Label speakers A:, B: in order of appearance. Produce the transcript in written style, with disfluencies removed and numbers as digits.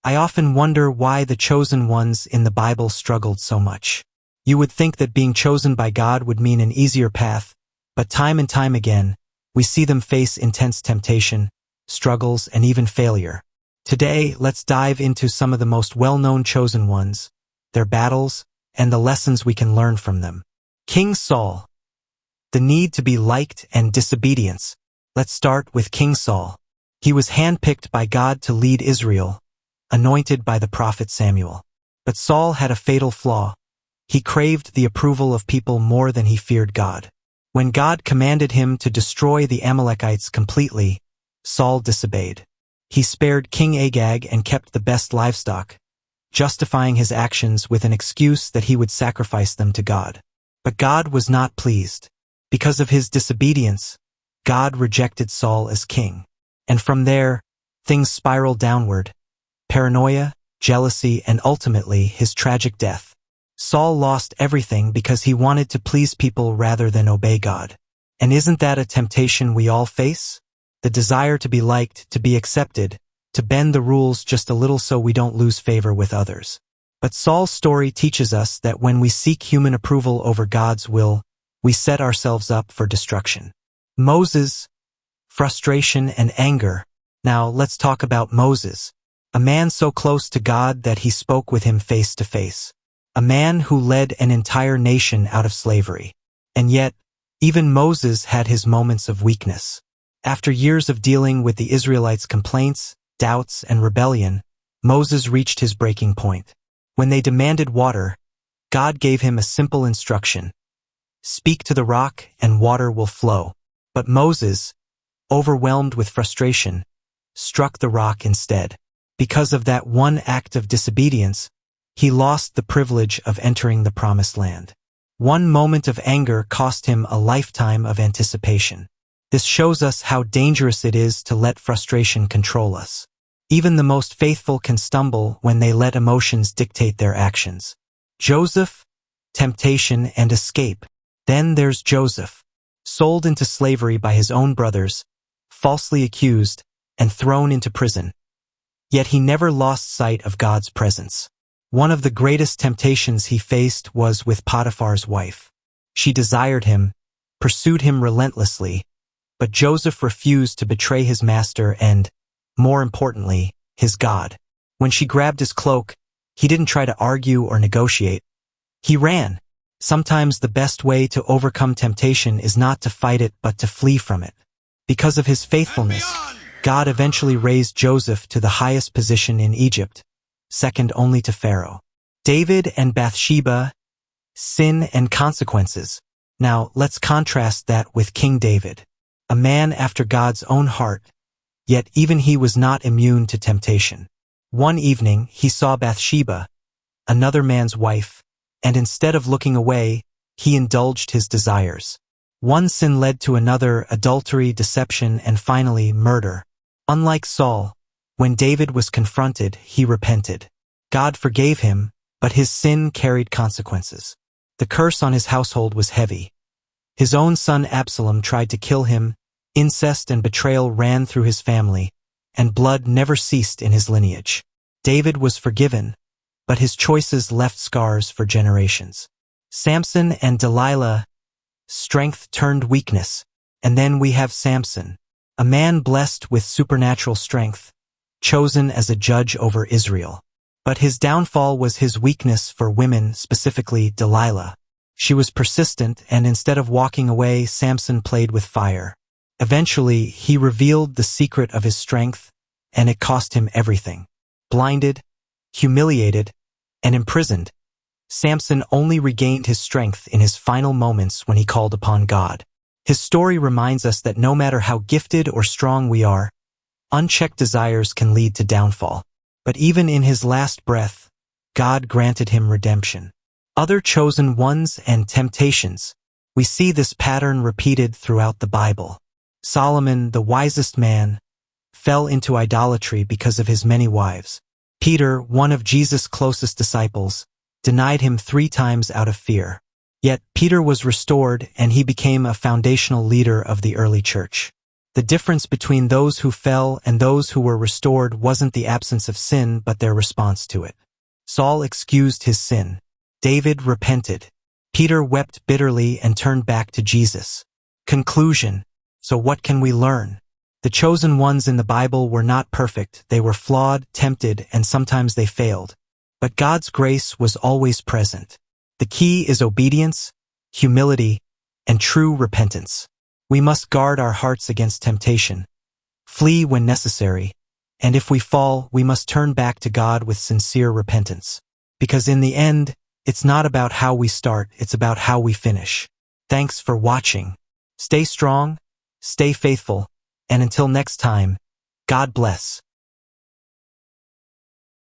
A: I often wonder why the chosen ones in the Bible struggled so much. You would think that being chosen by God would mean an easier path, but time and time again, we see them face intense temptation, struggles, and even failure. Today, let's dive into some of the most well-known chosen ones, their battles, and the lessons we can learn from them. King Saul. The need to be liked and disobedience. Let's start with King Saul. He was handpicked by God to lead Israel, anointed by the prophet Samuel. But Saul had a fatal flaw. He craved the approval of people more than he feared God. When God commanded him to destroy the Amalekites completely, Saul disobeyed. He spared King Agag and kept the best livestock, justifying his actions with an excuse that he would sacrifice them to God. But God was not pleased. Because of his disobedience, God rejected Saul as king. And from there, things spiraled downward. Paranoia, jealousy, and ultimately his tragic death. Saul lost everything because he wanted to please people rather than obey God. And isn't that a temptation we all face? The desire to be liked, to be accepted, to bend the rules just a little so we don't lose favor with others. But Saul's story teaches us that when we seek human approval over God's will, we set ourselves up for destruction. Moses. Frustration and anger. Now let's talk about Moses. A man so close to God that he spoke with him face to face. A man who led an entire nation out of slavery. And yet, even Moses had his moments of weakness. After years of dealing with the Israelites' complaints, doubts, and rebellion, Moses reached his breaking point. When they demanded water, God gave him a simple instruction. Speak to the rock and water will flow. But Moses, overwhelmed with frustration, struck the rock instead. Because of that one act of disobedience, he lost the privilege of entering the promised land. One moment of anger cost him a lifetime of anticipation. This shows us how dangerous it is to let frustration control us. Even the most faithful can stumble when they let emotions dictate their actions. Joseph, temptation and escape. Then there's Joseph, sold into slavery by his own brothers, falsely accused, and thrown into prison. Yet he never lost sight of God's presence. One of the greatest temptations he faced was with Potiphar's wife. She desired him, pursued him relentlessly, but Joseph refused to betray his master and, more importantly, his God. When she grabbed his cloak, he didn't try to argue or negotiate. He ran. Sometimes the best way to overcome temptation is not to fight it but to flee from it. Because of his faithfulness, God eventually raised Joseph to the highest position in Egypt, second only to Pharaoh. David and Bathsheba, sin and consequences. Now let's contrast that with King David, a man after God's own heart, yet even he was not immune to temptation. One evening he saw Bathsheba, another man's wife, and instead of looking away, he indulged his desires. One sin led to another: adultery, deception, and finally murder. Unlike Saul, when David was confronted, he repented. God forgave him, but his sin carried consequences. The curse on his household was heavy. His own son Absalom tried to kill him, incest and betrayal ran through his family, and blood never ceased in his lineage. David was forgiven, but his choices left scars for generations. Samson and Delilah. Strength turned weakness. And then we have Samson, a man blessed with supernatural strength, chosen as a judge over Israel. But his downfall was his weakness for women, specifically Delilah. She was persistent, and instead of walking away, Samson played with fire. Eventually, he revealed the secret of his strength, and it cost him everything. Blinded, humiliated, and imprisoned, Samson only regained his strength in his final moments when he called upon God. His story reminds us that no matter how gifted or strong we are, unchecked desires can lead to downfall. But even in his last breath, God granted him redemption. Other chosen ones and temptations. We see this pattern repeated throughout the Bible. Solomon, the wisest man, fell into idolatry because of his many wives. Peter, one of Jesus' closest disciples, denied him 3 times out of fear. Yet Peter was restored and he became a foundational leader of the early church. The difference between those who fell and those who were restored wasn't the absence of sin but their response to it. Saul excused his sin. David repented. Peter wept bitterly and turned back to Jesus. Conclusion. So what can we learn? The chosen ones in the Bible were not perfect, they were flawed, tempted, and sometimes they failed. But God's grace was always present. The key is obedience, humility, and true repentance. We must guard our hearts against temptation, flee when necessary, and if we fall, we must turn back to God with sincere repentance. Because in the end, it's not about how we start, it's about how we finish. Thanks for watching. Stay strong, stay faithful, and until next time, God bless.